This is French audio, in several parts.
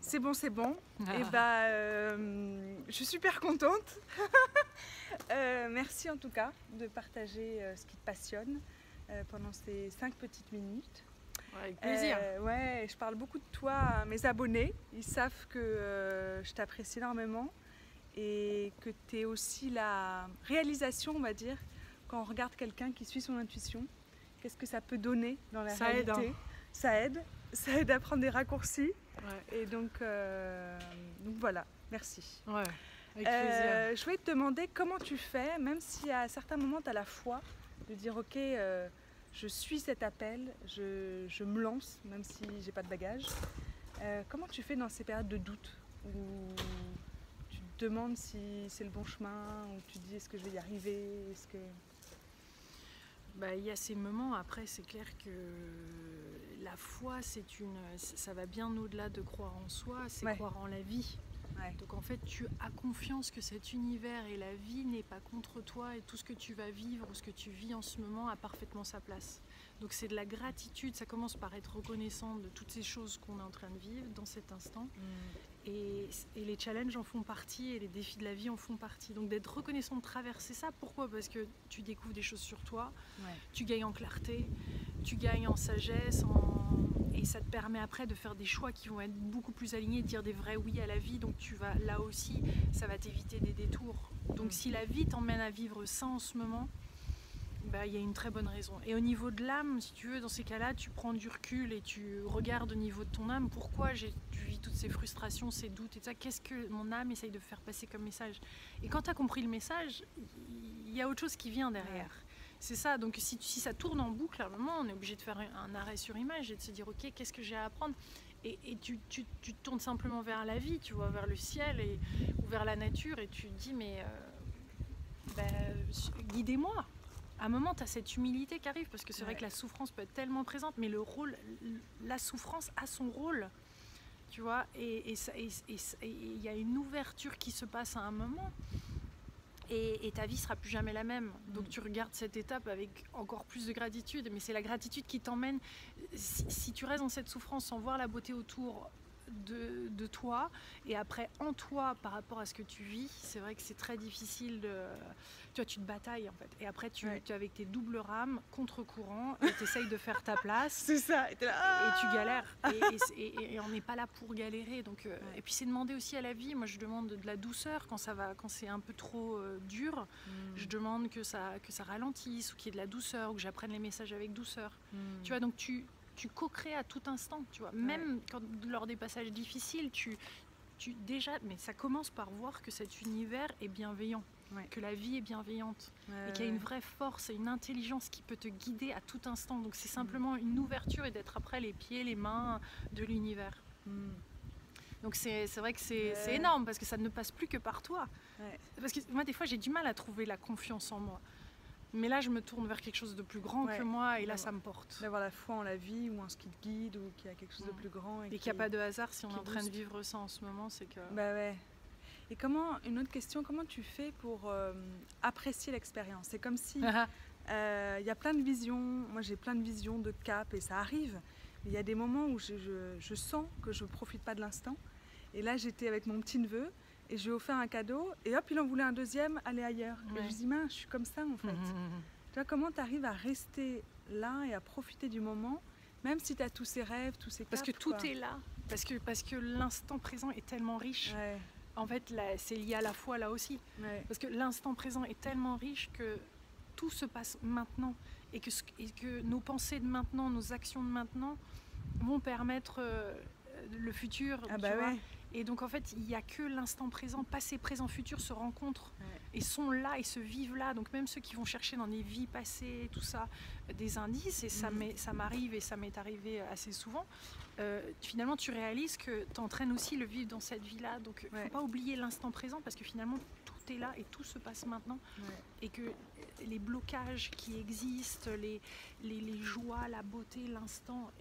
C'est bon, c'est bon. Ah. Et je suis super contente. Merci en tout cas de partager ce qui te passionne pendant ces 5 petites minutes. Ouais, avec plaisir. Ouais, je parle beaucoup de toi à mes abonnés. Ils savent que je t'apprécie énormément et que tu es aussi la réalisation, on va dire, quand on regarde quelqu'un qui suit son intuition. Qu'est-ce que ça peut donner dans la réalité? Aide, hein. Ça aide à prendre des raccourcis. Ouais. Et donc voilà, merci. Ouais, avec plaisir. Je voulais te demander comment tu fais, même si à certains moments tu as la foi de dire ok, je suis cet appel, je me lance, même si j'ai pas de bagage. Comment tu fais dans ces périodes de doute où tu te demandes si c'est le bon chemin, où tu te dis est-ce que je vais y arriver, est-ce que... Il y a ces moments, après c'est clair que la foi ça va bien au-delà de croire en soi, c'est croire en la vie. Ouais. Donc en fait tu as confiance que cet univers et la vie n'est pas contre toi et tout ce que tu vas vivre ou ce que tu vis en ce moment a parfaitement sa place. Donc c'est de la gratitude, ça commence par être reconnaissant de toutes ces choses qu'on est en train de vivre dans cet instant. Et les challenges en font partie et les défis de la vie en font partie. Donc d'être reconnaissant de traverser ça, pourquoi? Parce que tu découvres des choses sur toi, tu gagnes en clarté, tu gagnes en sagesse, et ça te permet après de faire des choix qui vont être beaucoup plus alignés, de dire des vrais oui à la vie. Donc tu vas là aussi, ça va t'éviter des détours. Donc si la vie t'emmène à vivre ça en ce moment, il y a une très bonne raison. Et au niveau de l'âme, si tu veux, dans ces cas-là, tu prends du recul et tu regardes au niveau de ton âme, pourquoi tu vis toutes ces frustrations, ces doutes et ça, qu'est-ce que mon âme essaye de faire passer comme message. Et quand tu as compris le message, il y a autre chose qui vient derrière. C'est ça, donc si ça tourne en boucle, à un moment, on est obligé de faire un arrêt sur image et de se dire, ok, qu'est-ce que j'ai à apprendre? Et tu te tournes simplement vers la vie, tu vois, vers le ciel ou vers la nature, et tu te dis, mais guidez-moi. À un moment, tu as cette humilité qui arrive, parce que c'est vrai que la souffrance peut être tellement présente, mais la souffrance a son rôle, tu vois, et il y a une ouverture qui se passe à un moment, et ta vie sera plus jamais la même. Donc tu regardes cette étape avec encore plus de gratitude, mais c'est la gratitude qui t'emmène, si tu restes dans cette souffrance sans voir la beauté autour de toi, et après en toi par rapport à ce que tu vis, c'est vrai que c'est très difficile tu te batailles en fait, et après tu es avec tes doubles rames contre-courant et tu essayes de faire ta place. C'est ça, et tu galères, et on n'est pas là pour galérer, donc et puis c'est demander aussi à la vie. Moi je demande de la douceur quand c'est un peu trop dur. Je demande que ça ralentisse, ou qu'il y ait de la douceur, ou que j'apprenne les messages avec douceur. Tu vois, donc tu co-crées à tout instant, tu vois. Même quand, lors des passages difficiles, déjà, mais ça commence par voir que cet univers est bienveillant, que la vie est bienveillante, et qu'il y a une vraie force et une intelligence qui peut te guider à tout instant. Donc c'est simplement une ouverture, et d'être après les pieds, les mains de l'univers. Donc c'est vrai que c'est énorme, parce que ça ne passe plus que par toi. Parce que moi, des fois, j'ai du mal à trouver la confiance en moi. Mais là, je me tourne vers quelque chose de plus grand que moi, et là, ça me porte. D'avoir la foi en la vie, ou en ce qui te guide, ou qu'il y a quelque chose de plus grand. Et qu'il n'y a pas de hasard. Si on est en train de vivre ça en ce moment, c'est que... Et une autre question, comment tu fais pour apprécier l'expérience? C'est comme si il y a plein de visions, moi j'ai plein de visions, de cap, et ça arrive. Mais il y a des moments où je sens que je ne profite pas de l'instant. Et là, j'étais avec mon petit-neveu, et je lui ai offert un cadeau, et hop, il en voulait un deuxième, aller ailleurs. Et je lui dis, mince, je suis comme ça en fait. Tu vois, comment tu arrives à rester là et à profiter du moment, même si tu as tous ces rêves, tous ces caps? Parce que tout est là, parce que l'instant présent est tellement riche. En fait, c'est lié à la foi là aussi. Parce que l'instant présent est tellement riche que tout se passe maintenant, et que nos pensées de maintenant, nos actions de maintenant vont permettre le futur. Tu vois. Et donc en fait, il n'y a que l'instant présent, passé, présent, futur se rencontrent et sont là et se vivent là. Donc même ceux qui vont chercher dans des vies passées, tout ça, des indices, et ça m'arrive, et ça m'est arrivé assez souvent, finalement tu réalises que tu entraînes aussi le vivre dans cette vie-là. Donc il ne faut pas oublier l'instant présent, parce que finalement tout est là et tout se passe maintenant. Et que les blocages qui existent, les joies, la beauté, l'instant,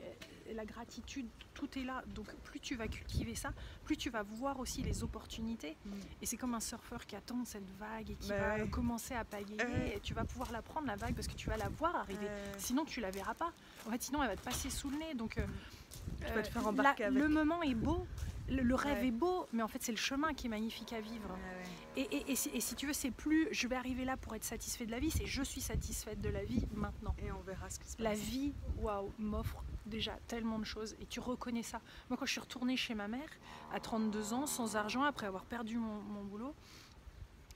la gratitude, tout est là. Donc plus tu vas cultiver ça, plus tu vas voir aussi les opportunités. Et c'est comme un surfeur qui attend cette vague et qui va commencer à pagayer, et tu vas pouvoir la prendre, la vague, parce que tu vas la voir arriver. Sinon tu la verras pas. En fait, sinon elle va te passer sous le nez. Donc tu vas te faire embarquer le moment est beau, Le rêve est beau, mais en fait, c'est le chemin qui est magnifique à vivre. Et si tu veux, c'est plus je vais arriver là pour être satisfait de la vie, c'est je suis satisfaite de la vie maintenant. Et on verra ce qui se passe. La vie, waouh, m'offre déjà tellement de choses et tu reconnais ça. Moi, quand je suis retournée chez ma mère à 32 ans, sans argent, après avoir perdu mon boulot,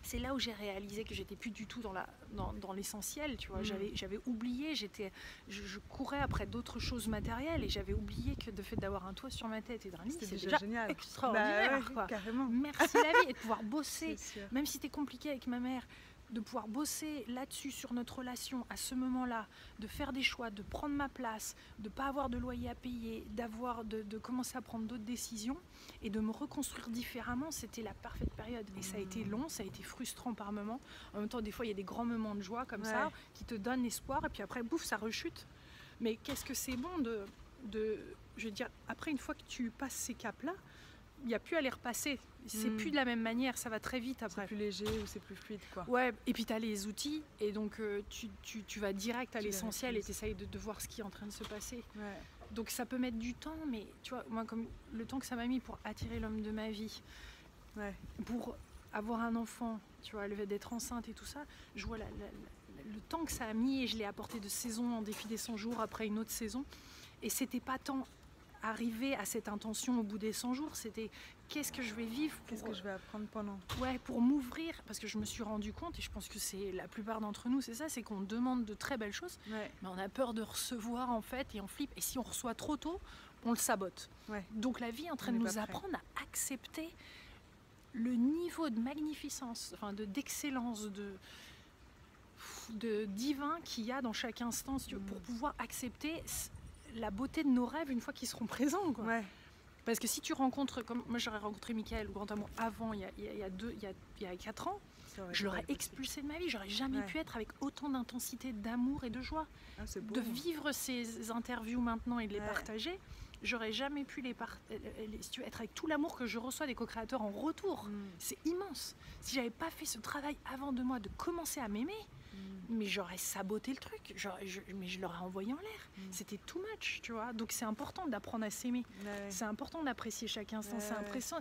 c'est là où j'ai réalisé que j'étais plus du tout dans l'essentiel, tu vois. J'avais oublié, je courais après d'autres choses matérielles et j'avais oublié que le fait d'avoir un toit sur ma tête et d'un lit, c'est déjà génial. Extraordinaire, quoi. Carrément. Merci la vie, et de pouvoir bosser, même si c'était compliqué avec ma mère, de pouvoir bosser là-dessus sur notre relation à ce moment-là, de faire des choix, de prendre ma place, de ne pas avoir de loyer à payer, de commencer à prendre d'autres décisions et de me reconstruire différemment, c'était la parfaite période. Et ça a été long, ça a été frustrant par moments. En même temps, des fois, il y a des grands moments de joie comme ça qui te donnent espoir et puis après, bouf, ça rechute. Mais qu'est-ce que c'est bon je veux dire, après, une fois que tu passes ces caps-là, il n'y a plus à les repasser. C'est plus de la même manière, ça va très vite après. C'est plus léger ou c'est plus fluide, quoi. Ouais, et puis tu as les outils et donc tu vas direct à l'essentiel et tu essayes de voir ce qui est en train de se passer. Ouais. Donc ça peut mettre du temps, mais tu vois, moi, comme le temps que ça m'a mis pour attirer l'homme de ma vie, pour avoir un enfant, tu vois, le fait d'être enceinte et tout ça, je vois le temps que ça a mis et je l'ai apporté de saison en défilé 100 jours après une autre saison. Et c'était pas tant arriver à cette intention au bout des 100 jours, c'était qu'est-ce que je vais vivre, qu'est-ce que je vais apprendre pendant. Ouais, pour m'ouvrir, parce que je me suis rendu compte, et je pense que c'est la plupart d'entre nous, c'est ça, c'est qu'on demande de très belles choses, mais on a peur de recevoir en fait, et on flippe, et si on reçoit trop tôt, on le sabote. Donc la vie est en train de nous apprendre à accepter le niveau de magnificence, enfin d'excellence, de divin qu'il y a dans chaque instant, pour pouvoir accepter la beauté de nos rêves une fois qu'ils seront présents, quoi. Parce que si tu rencontres, comme moi j'aurais rencontré Michael, le grand amour, avant, il y a 4 ans, je l'aurais expulsé de ma vie. J'aurais jamais pu être avec autant d'intensité, d'amour et de joie. Beau, de vivre ces interviews maintenant et de les partager, j'aurais jamais pu être avec tout l'amour que je reçois des co-créateurs en retour. C'est immense. Si j'avais pas fait ce travail avant de moi, de commencer à m'aimer, mais j'aurais saboté le truc, mais je l'aurais envoyé en l'air. C'était too much, tu vois. Donc c'est important d'apprendre à s'aimer. C'est important d'apprécier chaque instant.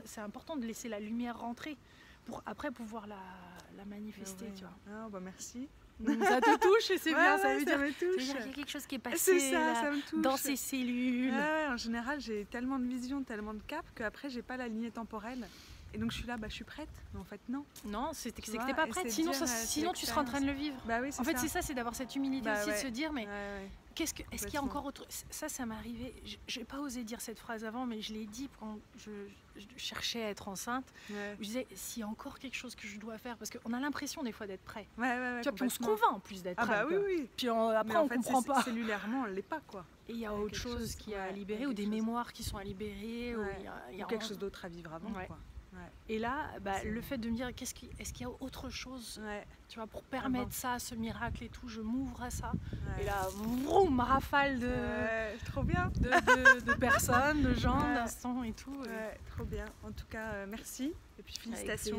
C'est important de laisser la lumière rentrer pour après pouvoir la manifester, tu vois. Ah, bah merci. Ça te touche et c'est bien, ça veut dire qu'il y a quelque chose qui est passé ça me touche. Dans ces cellules. En général, j'ai tellement de visions, tellement de caps qu'après, j'ai pas la lignée temporelle. Et donc je suis là, je suis prête, mais en fait non. Non, c'est que t'es pas prête, sinon tu seras en train de le vivre. En fait c'est ça, c'est d'avoir cette humilité aussi de se dire, mais est-ce qu'il y a encore autre... Ça m'est arrivé, j'ai pas osé dire cette phrase avant, mais je l'ai dit quand je cherchais à être enceinte. Je disais, s'il y a encore quelque chose que je dois faire, parce qu'on a l'impression des fois d'être prêt. Tu vois, puis on se convainc en plus d'être prêt. Oui. Puis après on comprend pas. Cellulairement, on l'est pas, quoi. Et il y a autre chose qui est à libérer, ou des mémoires qui sont à libérer, ou il y a quelque chose d'autre à vivre avant, quoi. Et là, le fait de me dire, est-ce qu'il y a autre chose, tu vois, pour permettre ça, ce miracle et tout, je m'ouvre à ça. Et là, vroom, rafale trop bien. de personnes, de gens, d'instants et tout. Trop bien. En tout cas, merci. Et puis félicitations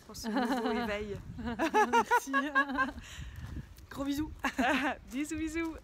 pour ce plaisir. nouveau éveil. Merci. Gros bisous. Bisous.